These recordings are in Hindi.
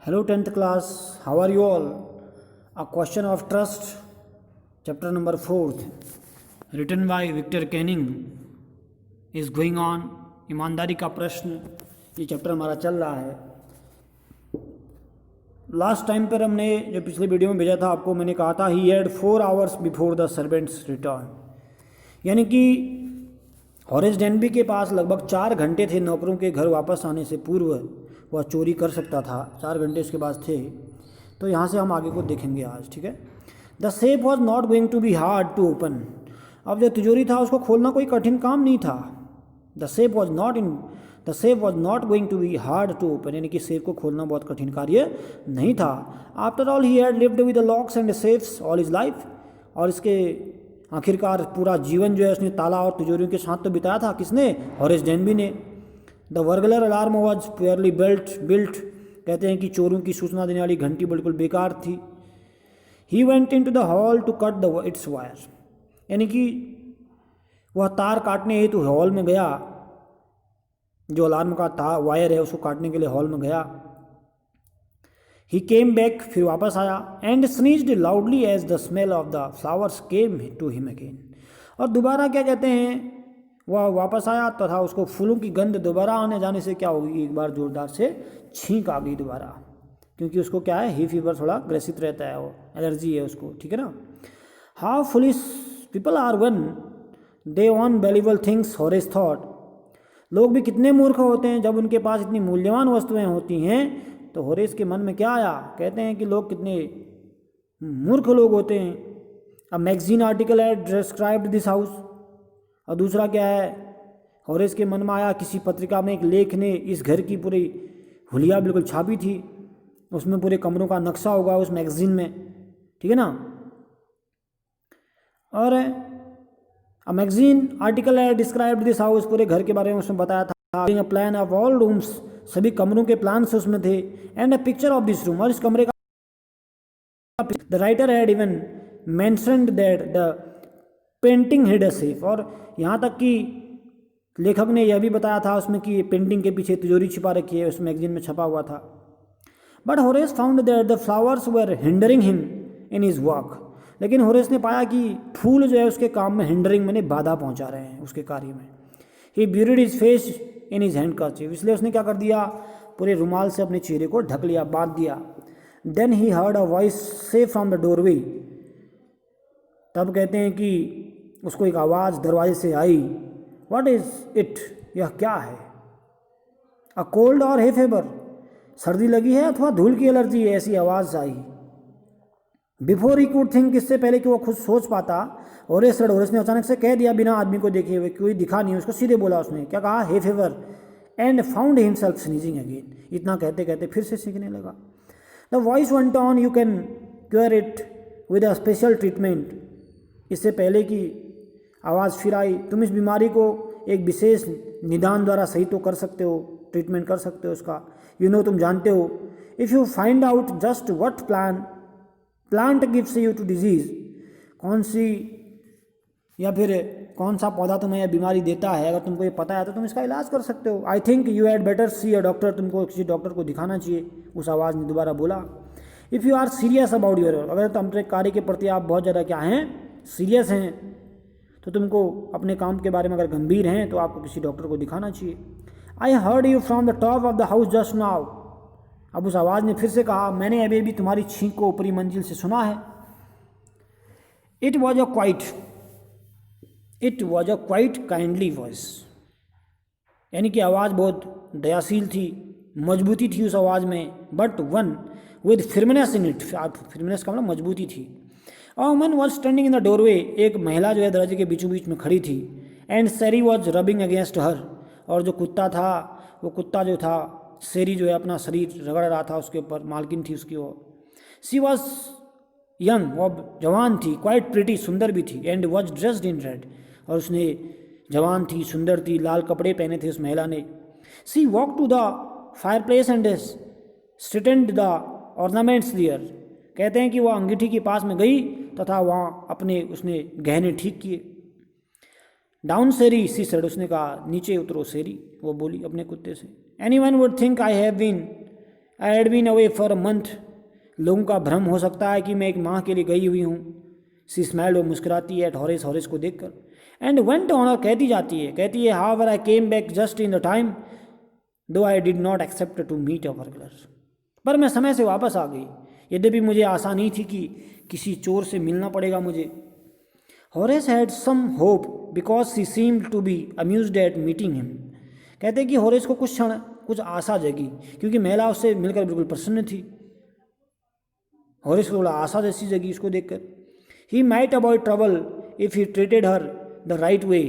Hello 10th class, how are you all? A question of trust, chapter number 4th, written by Victor Canning is going on. ईमानदारी का प्रश्न, ये चैप्टर हमारा चल रहा है। लास्ट टाइम पर हमने जो पिछले वीडियो में भेजा था आपको, मैंने कहा था he had 4 hours before the servants return, यानी कि हॉरेस डेनबी के पास लगभग 4 घंटे थे नौकरों के घर वापस आने से पूर्व वह चोरी कर सकता था। 4 घंटे उसके पास थे। तो यहाँ से हम आगे को देखेंगे आज, ठीक है। The safe was not going to be hard to open. अब जो तिजोरी था उसको खोलना कोई कठिन काम नहीं था। The safe was not going to be hard to open, यानी कि सेफ को खोलना बहुत कठिन कार्य नहीं था। After all he had lived with the locks and safes all his life, और इसके आखिरकार पूरा जीवन जो है उसने ताला और तिजोरियों के साथ तो बिताया था। किसने? हॉरेस डेनबी ने। The burglar alarm was purely built, कहते हैं कि चोरों की सूचना देने वाली घंटी बिल्कुल बेकार थी। He went into the hall to cut its wire, यानी कि वह तार काटने हेतु हॉल में गया, जो अलार्म का तार वायर है उसको काटने के लिए हॉल में गया। ही केम बैक, फिर वापस आया, and sneezed loudly as the smell of the flowers came to him again, और दोबारा क्या कहते हैं, वह वापस आया तथा उसको फूलों की गंध दोबारा आने जाने से क्या होगी, एक बार जोरदार से छींक आ गई दोबारा, क्योंकि उसको क्या है, ही फीवर थोड़ा ग्रसित रहता है, वो एलर्जी है उसको, ठीक है ना। How foolish people are when they own valuable things, Horace thought. लोग भी कितने मूर्ख होते हैं जब उनके पास इतनी मूल्यवान वस्तुएं होती हैं। तो हॉरेस के मन में क्या आया, कहते हैं कि लोग कितने मूर्ख लोग होते हैं। अ magazine article had described this house, और दूसरा क्या है, हॉरेस के मन में आया, किसी पत्रिका में एक लेख ने इस घर की पूरी हुलिया बिल्कुल छापी थी, उसमें पूरे कमरों का नक्शा होगा उस मैगजीन में, ठीक है ना। और अ मैगजीन आर्टिकल है डिस्क्राइब्ड दिस हाउस, पूरे घर के बारे में उसमें बताया था। A plan of all rooms, सभी कमरों के प्लान से उसमें थे। And a picture of this room, और इस कमरे का the writer had even mentioned that the painting hid a safe, और यहाँ तक कि लेखक ने यह भी बताया था उसमें कि पेंटिंग के पीछे तिजोरी छिपा रखी है, उस मैगजीन में छपा हुआ था। But Horace found that the flowers were hindering him in his work, लेकिन हॉरेस ने पाया कि फूल जो है उसके काम में हिंडरिंग, मैंने बाधा पहुंचा रहे हैं उसके कार्य में। He buried his face in his handkerchief, इसलिए उसने क्या कर दिया, पूरे रुमाल से अपने चेहरे को ढक लिया, बांध दिया। Then he heard a voice से फ्रॉम द डोरवे, तब कहते हैं कि उसको एक आवाज़ दरवाजे से आई। व्हाट इज़ इट, यह क्या है। अ कोल्ड और हे फेवर, सर्दी लगी है अथवा धूल की एलर्जी है, ऐसी आवाज़ आई। बिफोर ही कुड थिंक, इससे पहले कि वो खुद सोच पाता, हॉरेस ने अचानक से कह दिया बिना आदमी को देखे हुए, कोई दिखा नहीं उसको, सीधे बोला उसने, क्या कहा, hay fever, and found himself sneezing again. इतना कहते कहते फिर से सीखने लगा। The voice went on, you can cure it with a special treatment, इससे पहले कि आवाज़ फिर आई, तुम इस बीमारी को एक विशेष निदान द्वारा सही तो कर सकते हो, ट्रीटमेंट कर सकते हो उसका। तुम जानते हो, if you find out just what plant gives you to disease, कौन सी या फिर कौन सा पौधा तुम्हें यह बीमारी देता है, अगर तुमको ये पता है तो तुम इसका इलाज कर सकते हो। I think you had better C a doctor, तुमको किसी डॉक्टर को दिखाना चाहिए, उस आवाज़ ने दोबारा बोला। If you are serious about your, अगर तुम्हारे कार्य के प्रति आप बहुत ज़्यादा क्या हैं, सीरियस हैं, तो तुमको अपने काम के बारे में अगर गंभीर हैं तो आपको किसी डॉक्टर को दिखाना चाहिए। I heard you from the top of the house just now, अब उस आवाज़ ने फिर से कहा, मैंने अभी भी तुम्हारी छींक को ऊपरी मंजिल से सुना है। It was a quite kindly voice, यानी कि आवाज़ बहुत दयाशील थी, मजबूती थी उस आवाज़ में, but one with firmness in it, firmness का मतलब मजबूती थी। A woman was standing in the doorway, एक महिला जो है दरवाजे के बीचों बीच में खड़ी थी। And Sherry was rubbing against her, और जो कुत्ता था, वो कुत्ता जो था, सेरी जो है अपना शरीर रगड़ रहा था उसके ऊपर, मालकिन थी उसकी ओर। सी वॉज यंग, वो जवान थी, क्वाइट प्रिटी, सुंदर भी थी, and was dressed in red, और उसने जवान थी, सुंदर थी, लाल कपड़े पहने थे उस महिला ने। She walk to the fireplace and straightened the ornaments there, कहते हैं कि वह अंगीठी के पास में गई तथा वहाँ अपने उसने गहने ठीक किए। डाउन सेरी सी सेड, उसने कहा नीचे उतरो सेरी, वो बोली अपने कुत्ते से। Anyone would think I have been I had been away for a month, लोगों का भ्रम हो सकता है कि मैं एक माह के लिए गई हुई हूँ। सी स्माइल्ड, वो मुस्कुराती है एट हॉरेस, हॉरेस को देखकर। एंड वेंट ऑन, कहती है however I came back just in the time though I did not accept to meet a burglar, पर मैं समय से वापस आ गई, यद्यपि मुझे आशा नहीं थी कि किसी चोर से मिलना पड़ेगा मुझे। Horace had some hope because she seemed to be amused at meeting him, कहते कि हॉरेस को कुछ क्षण कुछ आशा जगी, क्योंकि महिला उससे मिलकर बिल्कुल प्रसन्न थी। हॉरेस को थोड़ा आशा जैसी जगी उसको देखकर। He might avoid trouble if he treated her the right way,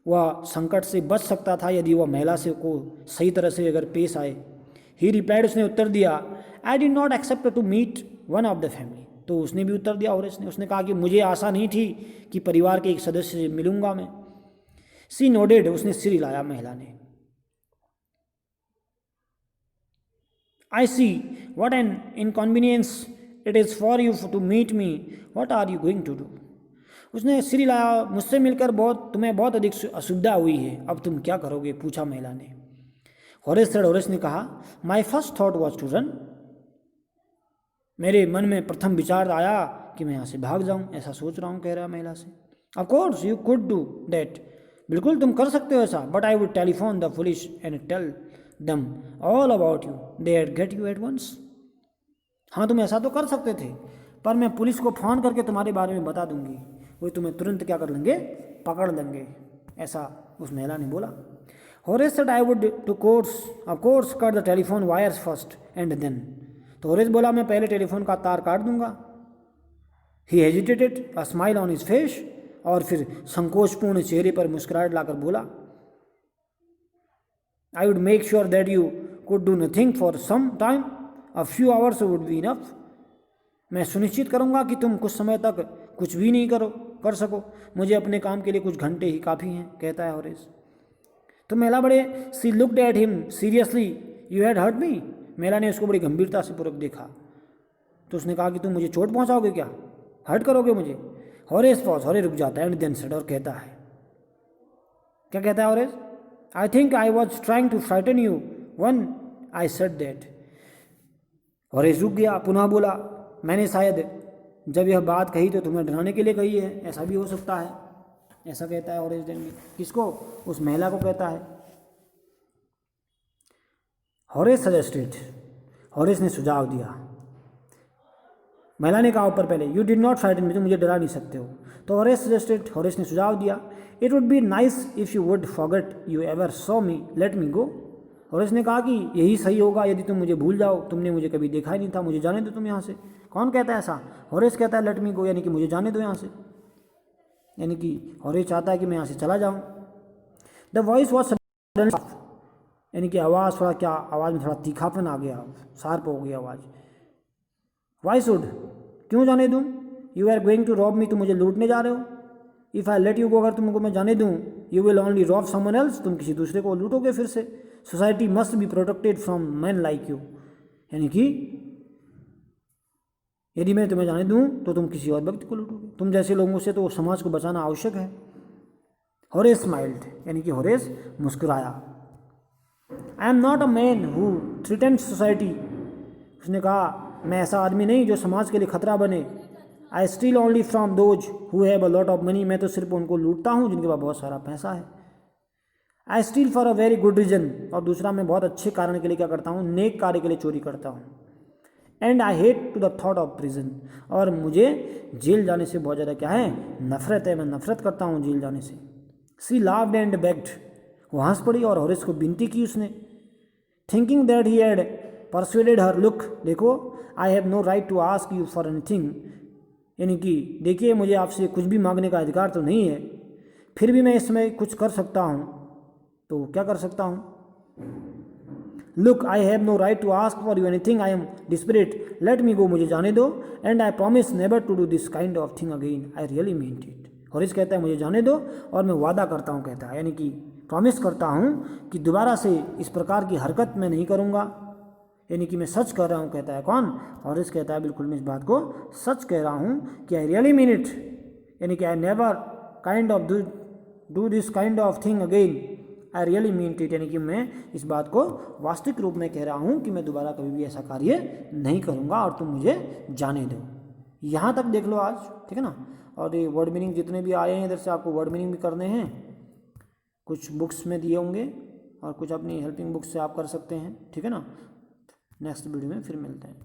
वह संकट से बच सकता था यदि वह महिला से को सही तरह से अगर पेश आए। ही रिप्लाइड, उसने उत्तर दिया, I did not accept to meet one of the family, तो उसने भी उत्तर दिया हॉरेस ने, उसने कहा कि मुझे आशा नहीं थी कि परिवार के एक सदस्य से मिलूंगा मैं। सी नोडेड, उसने सिर हिलाया महिला ने। I see what an inconvenience it is for you to meet me, what are you going to do, उसने सिर हिलाया, मुझसे मिलकर तुम्हें बहुत अधिक असुविधा हुई है, अब तुम क्या करोगे, पूछा महिला ने। हॉरेस ने कहा, my first thought was to run, मेरे मन में प्रथम विचार आया कि मैं यहाँ से भाग जाऊँ, ऐसा सोच रहा हूँ, कह रहा महिला से। Of course you could do that, बिल्कुल तुम कर सकते हो ऐसा, but I would telephone the police and tell them all about you, they had get you at once, हाँ तुम ऐसा तो कर सकते थे, पर मैं पुलिस को फ़ोन करके तुम्हारे बारे में बता दूंगी, वो तुम्हें तुरंत क्या कर लेंगे, पकड़ लेंगे, ऐसा उस महिला ने बोला। Horace said, I would to course of course cut the telephone wires first and then, तो हॉरेस बोला मैं पहले टेलीफोन का तार काट दूंगा। He hesitated, a smile on his face, और फिर संकोचपूर्ण चेहरे पर मुस्कुराहट लाकर बोला, I would make sure that you could do nothing for some time, a few hours would be enough, मैं सुनिश्चित करूंगा कि तुम कुछ समय तक कुछ भी नहीं कर सको, मुझे अपने काम के लिए कुछ घंटे ही काफ़ी हैं, कहता है हॉरेस। तो महिला बड़े, she looked at him seriously, you had hurt me, महिला ने उसको बड़ी गंभीरता से पूर्वक देखा, तो उसने कहा कि तुम मुझे चोट पहुंचाओगे क्या, हर्ट करोगे मुझे। हॉरेस पॉज, हॉरेस रुक जाता है एंड देन सेड, और कहता है, क्या कहता है Horace, I think I was trying to frighten you when I said that, Horace रुक गया, पुनः बोला, मैंने शायद जब यह बात कही तो तुम्हें डराने के लिए कही है, ऐसा भी हो सकता है, ऐसा कहता है हॉरेस देन। किसको, उस महिला को कहता है। हॉरेस सजेस्टेड, हॉरेस ने सुझाव दिया, महिला ने कहा ऊपर पहले, यू डिड नॉट फ्राइटन मी, तुम मुझे डरा नहीं सकते हो, तो हॉरेस सजेस्टेड, हॉरेस ने सुझाव दिया, it would be nice if you would forget you ever saw me, late me go, Horace ने कहा कि यही सही होगा यदि तुम मुझे भूल जाओ, तुमने मुझे कभी देखा ही नहीं था, मुझे जाने दो तुम यहाँ से। कौन कहता है ऐसा, हॉरेस कहता है लेट मी गो, यानी कि मुझे जाने दो यहाँ से, यानी कि हॉरेस चाहता है कि मैं यहाँ से चला जाऊँ। द वॉइस वॉज सडन, यानी कि आवाज़ थोड़ा, क्या आवाज़ में थोड़ा तीखापन आ गया, शार्प हो गई आवाज़। वाई शुड, क्यों जाने दूँ, you are going to rob me, तुम मुझे लूटने जा रहे हो, if I let you go, अगर तुमको मैं जाने दूँ, you will only rob someone else, तुम किसी दूसरे को लूटोगे फिर से। Society must be protected from man like you, यानी कि यदि मैं तुम्हें जाने दूँ तो तुम किसी और व्यक्ति को लूटोगे, तुम जैसे लोगों से तो समाज को बचाना आवश्यक है। हॉरेस स्माइल्ड, यानी कि हॉरेस मुस्कुराया। I am not a man who threatens society, उसने कहा मैं ऐसा आदमी नहीं जो समाज के लिए खतरा बने। I steal only from those who have a lot of money, मैं तो सिर्फ उनको लूटता हूँ जिनके पास बहुत सारा पैसा है। I steal for a very good reason, और दूसरा मैं बहुत अच्छे कारण के लिए क्या करता हूँ, नेक कार्य के लिए चोरी करता हूँ। And I hate to the thought of prison, और मुझे जेल जाने से बहुत ज़्यादा क्या है, नफरत है, मैं नफरत करता हूँ जेल जाने से। सी लाव्ड एंड बेग्ड, वो हंस पड़ी और हॉरेस को विनती की उसने। Thinking that he had persuaded her, look देखो, I have no right to ask you for anything, यानी कि देखिए मुझे आपसे कुछ भी मांगने का अधिकार तो नहीं है, फिर भी मैं इसमें कुछ कर सकता हूँ, तो क्या कर सकता हूँ। Look I have no right to ask for you anything, I am desperate, let me go, मुझे जाने दो। And I promise never to do this kind of thing again, I really meant it. Horace कहता है मुझे जाने दो और मैं वादा करता हूँ, कहता है यानी कि प्रॉमिस करता हूँ कि दोबारा से इस प्रकार की हरकत मैं नहीं करूँगा, यानी कि मैं सच कह रहा हूँ, कहता है कौन, हॉरेस कहता है बिल्कुल मैं इस बात को सच कह रहा हूँ कि आई रियली मीन इट, यानी कि I never kind of do this kind of thing again, I really mean it, यानी कि मैं इस बात को वास्तविक रूप में कह रहा हूँ कि मैं दोबारा कभी भी ऐसा कार्य नहीं करूँगा और तुम मुझे जाने दो। यहाँ तक देख लो आज, ठीक है ना। और ये वर्ड मीनिंग जितने भी आए हैं इधर से आपको वर्ड मीनिंग भी करने हैं, कुछ बुक्स में दिए होंगे और कुछ अपनी हेल्पिंग बुक से आप कर सकते हैं, ठीक है ना। नेक्स्ट वीडियो में फिर मिलते हैं।